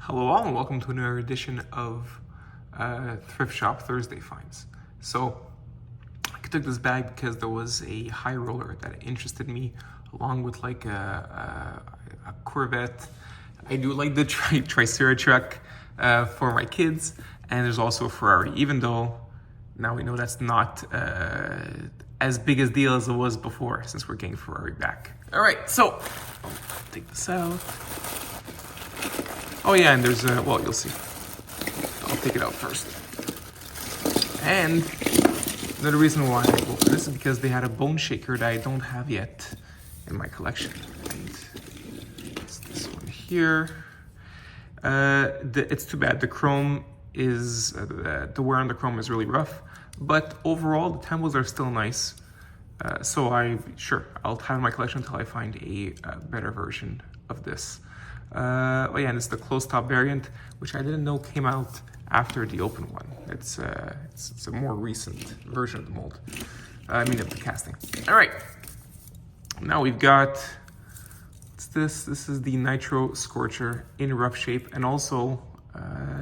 Hello all and welcome to another edition of Thrift Shop Thursday Finds. So I took this bag because there was a high roller that interested me along with like a Corvette. I do like the Tricera Truck for my kids, and there's also a Ferrari, even though now we know that's not as big a deal as it was before since we're getting Ferrari back. All right, so I'll take this out. Oh yeah, and there's well, you'll see. I'll take it out first. And another reason why I go for this is because they had a bone shaker that I don't have yet in my collection. And it's this one here. It's too bad. The chrome is, the wear on the chrome is really rough, but overall the temples are still nice. So I'll have in my collection until I find a better version of this. Oh yeah, and it's the closed top variant, which I didn't know came out after the open one. It's a more recent version of the mold. Of the casting. All right, now we've got, what's this? This is the Nitro Scorcher in rough shape, and also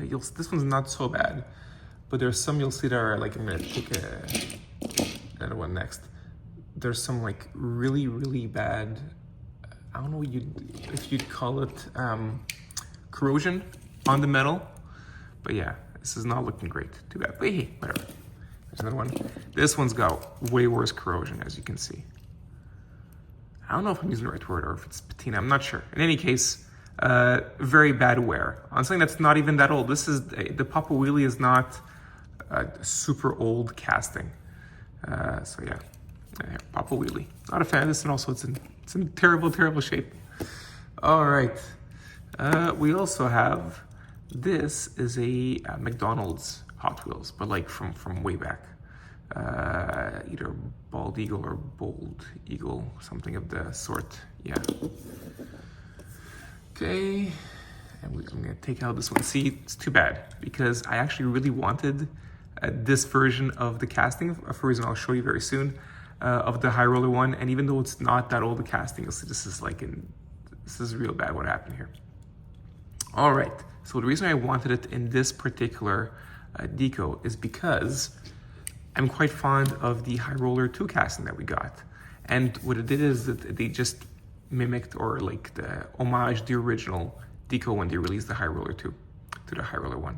this one's not so bad, but there's some you'll see that are like, I'm gonna take another one next. There's some like really, really bad, I don't know if you'd call it corrosion on the metal, but yeah, this is not looking great. Too bad, but hey, whatever. There's another one. This one's got way worse corrosion, as you can see. I don't know if I'm using the right word or if it's patina, I'm not sure. In any case, very bad wear on something that's not even that old. This is, the Poppa Wheelie is not a super old casting. So yeah, Poppa Wheelie. Not a fan of this, and also it's in terrible, terrible shape. All right. We also have, this is a McDonald's Hot Wheels, but like from way back. Either Bald Eagle or Bold Eagle, something of the sort. Yeah. Okay. And I'm gonna take out this one. See, it's too bad because I actually really wanted this version of the casting for a reason I'll show you very soon. Of the high roller one, and even though it's not that old a casting, you'll see this is real bad what happened here. All right, so the reason I wanted it in this particular deco is because I'm quite fond of the high roller 2 casting that we got, and what it did is that they just mimicked or like the homage the original deco when they released the high roller 2 to the high roller 1.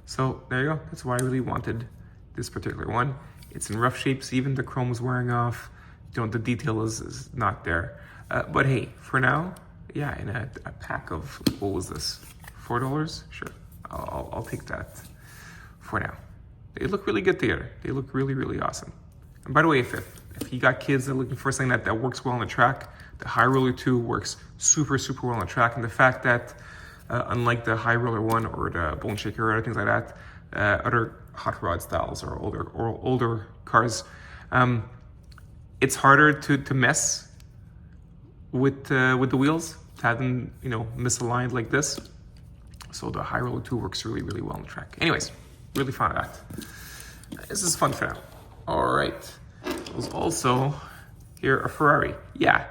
So there you go. That's why I really wanted this particular one. It's in rough shapes, even the chrome is wearing off. The detail is not there. But hey, for now, yeah, in a pack of, what was this, $4? Sure, I'll take that for now. They look really good together. They look really, really awesome. And by the way, if you got kids that are looking for something that works well on the track, the High Roller 2 works super, super well on the track. And the fact that, unlike the High Roller 1 or the Bone Shaker or other things like that, other hot rod styles or older cars, it's harder to mess with the wheels, to have them misaligned like this. So the High Roller 2 works really, really well on the track. Anyways, really fond of that. This is fun for now. All right, there's also here a Ferrari. Yeah,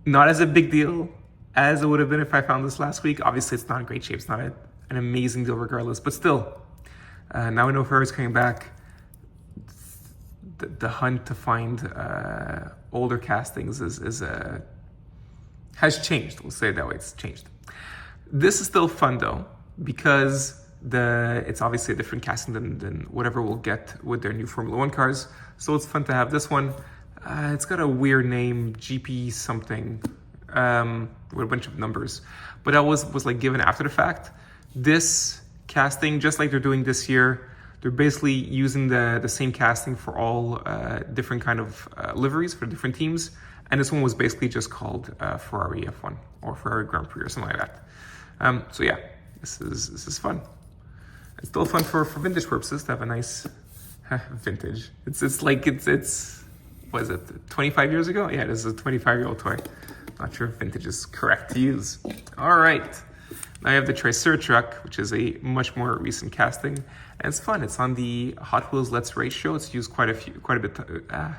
not as a big deal as it would have been if I found this last week. Obviously, it's not in great shape. It's not an amazing deal regardless, but still. Now we know Ferrari's coming back. The hunt to find older castings has changed. We'll say it that way. It's changed. This is still fun though, because it's obviously a different casting than whatever we'll get with their new Formula 1 cars. So it's fun to have this one. It's got a weird name, GP something, with a bunch of numbers, but that was like given after the fact. This casting, just like they're doing this year, they're basically using the same casting for all different kind of liveries for different teams, and this one was basically just called Ferrari F1 or Ferrari Grand Prix or something like that. So yeah, this is fun. It's still fun for vintage purposes to have a nice vintage. It's like what is it, 25 years ago? Yeah, this is a 25-year-old toy. Not sure if vintage is correct to use. All right. Now I have the Tricera Truck, which is a much more recent casting, and it's fun. It's on the Hot Wheels Let's Race show. It's used quite a bit. I'm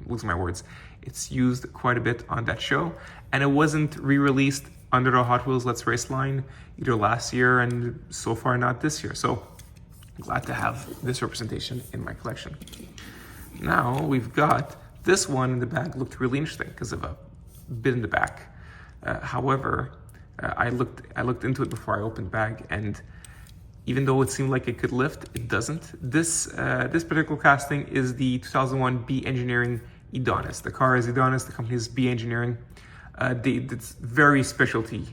losing my words. It's used quite a bit on that show, and it wasn't re-released under the Hot Wheels Let's Race line either last year and so far not this year. So glad to have this representation in my collection. Now we've got this one in the bag. Looked really interesting because of a bit in the back. However, I looked into it before I opened the bag, and even though it seemed like it could lift, it doesn't. This particular casting is the 2001 B Engineering Edonis. The car is Edonis, the company is B Engineering. It's very specialty.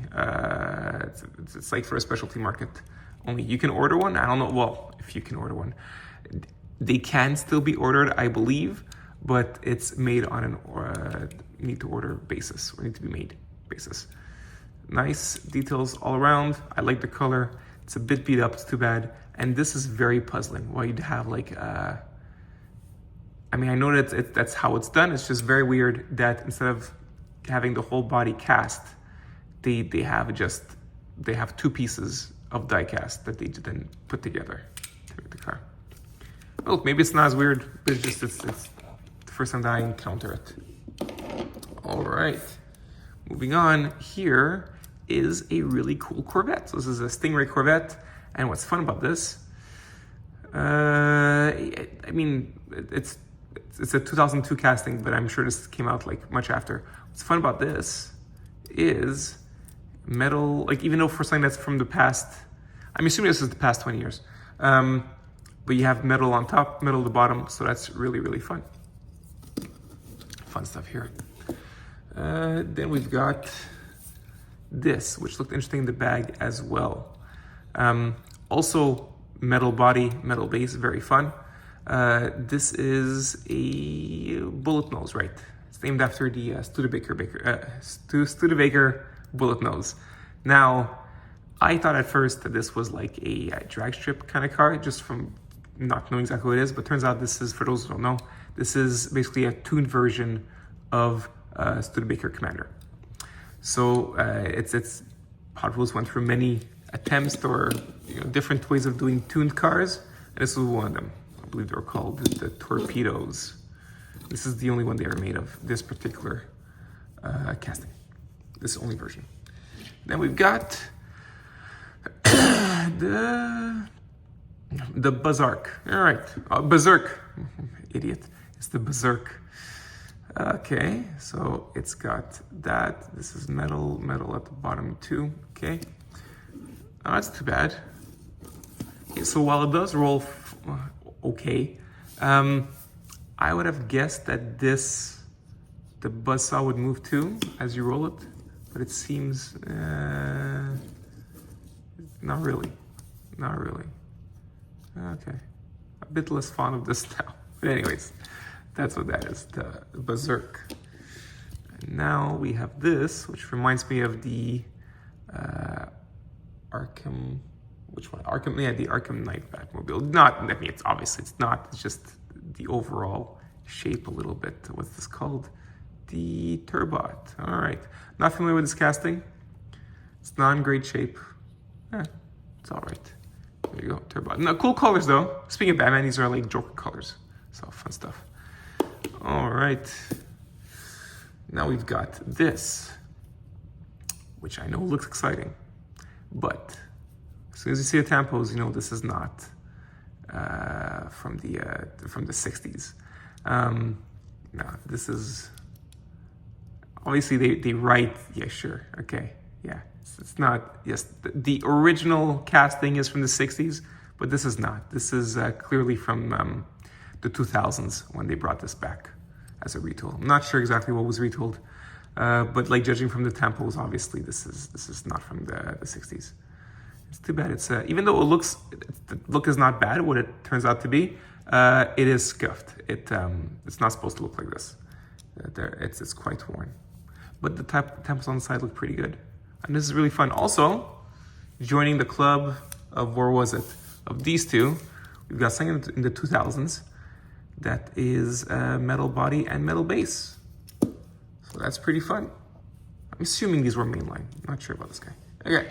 It's like for a specialty market only. You can order one. I don't know. Well, if you can order one, they can still be ordered, I believe, but it's made on an need to order basis or need to be made basis. Nice details all around. I like the color. It's a bit beat up. It's too bad. And this is very puzzling. Why you'd have like I mean, I know that that's how it's done. It's just very weird that instead of having the whole body cast, they have two pieces of die cast that they then put together to make the car. Well, maybe it's not as weird, but it's the first time that I encounter it. All right, moving on. Here is a really cool Corvette. So this is a Stingray Corvette, and what's fun about this? I mean, it's a 2002 casting, but I'm sure this came out like much after. What's fun about this is metal, like even though for something that's from the past, I'm assuming this is the past 20 years, but you have metal on top, metal at the bottom, so that's really, really fun. Fun stuff here. Then we've got this, which looked interesting in the bag as well. Also metal body, metal base, very fun. This is a bullet nose, right? It's named after the Studebaker bullet nose. Now, I thought at first that this was like a drag strip kind of car, just from not knowing exactly what it is, but turns out this is, for those who don't know, this is basically a tuned version of Studebaker Commander. So it's Hot Wheels went through many attempts or different ways of doing tuned cars, and this was one of them. I believe they were called the Torpedoes. This is the only one they ever made of this particular casting, this only version. Then we've got the Buzzerk. All right, Buzzerk. Idiot. It's the Buzzerk. Okay, so it's got that. This is metal at the bottom too. Okay, oh, that's too bad. Okay, so while it does roll okay, I would have guessed that the buzzsaw would move too as you roll it, but it seems not really. Okay, a bit less fond of this now. But anyways, that's what that is, the Buzzerk. And now we have this, which reminds me of the Arkham, which one? Arkham, yeah, the Arkham Knight Batmobile. Not, I mean, it's obviously, it's not, it's just the overall shape a little bit. What's this called? The Turbot. All right. Not familiar with this casting. It's not in great shape. It's all right. There you go, Turbot. No, cool colors though. Speaking of Batman, these are like Joker colors. So fun stuff. All right. Now we've got this, which I know looks exciting, but as soon as you see the tampos, you know this is not from the 60s. No, this is obviously they write. Yeah, sure, okay, yeah. It's not. Yes, the original casting is from the 60s, but this is not. This is clearly from the 2000s when they brought this back as a retool. I'm not sure exactly what was retooled, but like judging from the tempos, obviously this is not from the 60s. It's too bad. It's even though the look is not bad, what it turns out to be, it is scuffed. It's not supposed to look like this. It's quite worn, but the tempos on the side look pretty good, and this is really fun. Also, joining the club of of these two, we've got something in the 2000s that is metal body and metal base. So that's pretty fun. I'm assuming these were mainline. Not sure about this guy. Okay.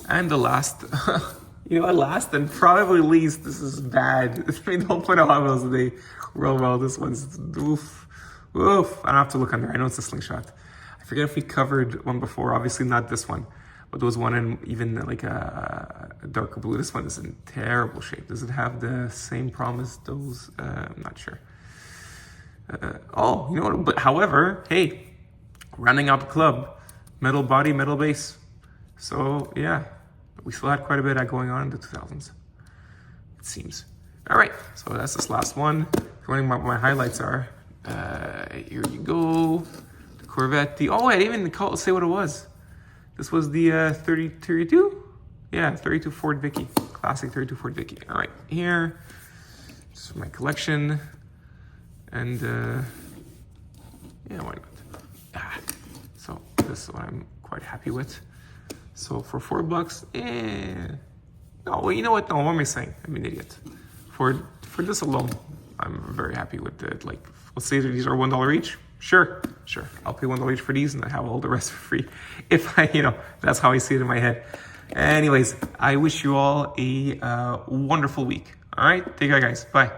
And the last, last and probably least, this is bad. I mean, don't point out how well they roll well. This one's oof. I don't have to look under. I know it's a Sling Shot. I forget if we covered one before, obviously not this one, but there was one in even like a darker blue. This one is in terrible shape. Does it have the same problem as those? I'm not sure. Oh, you know what? But however, hey, rounding out the club, metal body, metal base. So yeah, we still had quite a bit going on in the 2000s, it seems. All right, so that's this last one. If you're wondering what my highlights are, here you go. The Corvette. Oh, I didn't even say what it was. This was the 32? Yeah, 32 Ford Vicky. Classic 32 Ford Vicky. All right, here. This is my collection. And yeah, why not? So this is what I'm quite happy with. So for $4, no, well, you know what? No, what am I saying? I'm an idiot. For this alone, I'm very happy with it. Like, let's say that these are $1 each. Sure. I'll pay $1 each for these and I have all the rest for free. If that's how I see it in my head. Anyways, I wish you all a wonderful week. All right, take care, guys. Bye.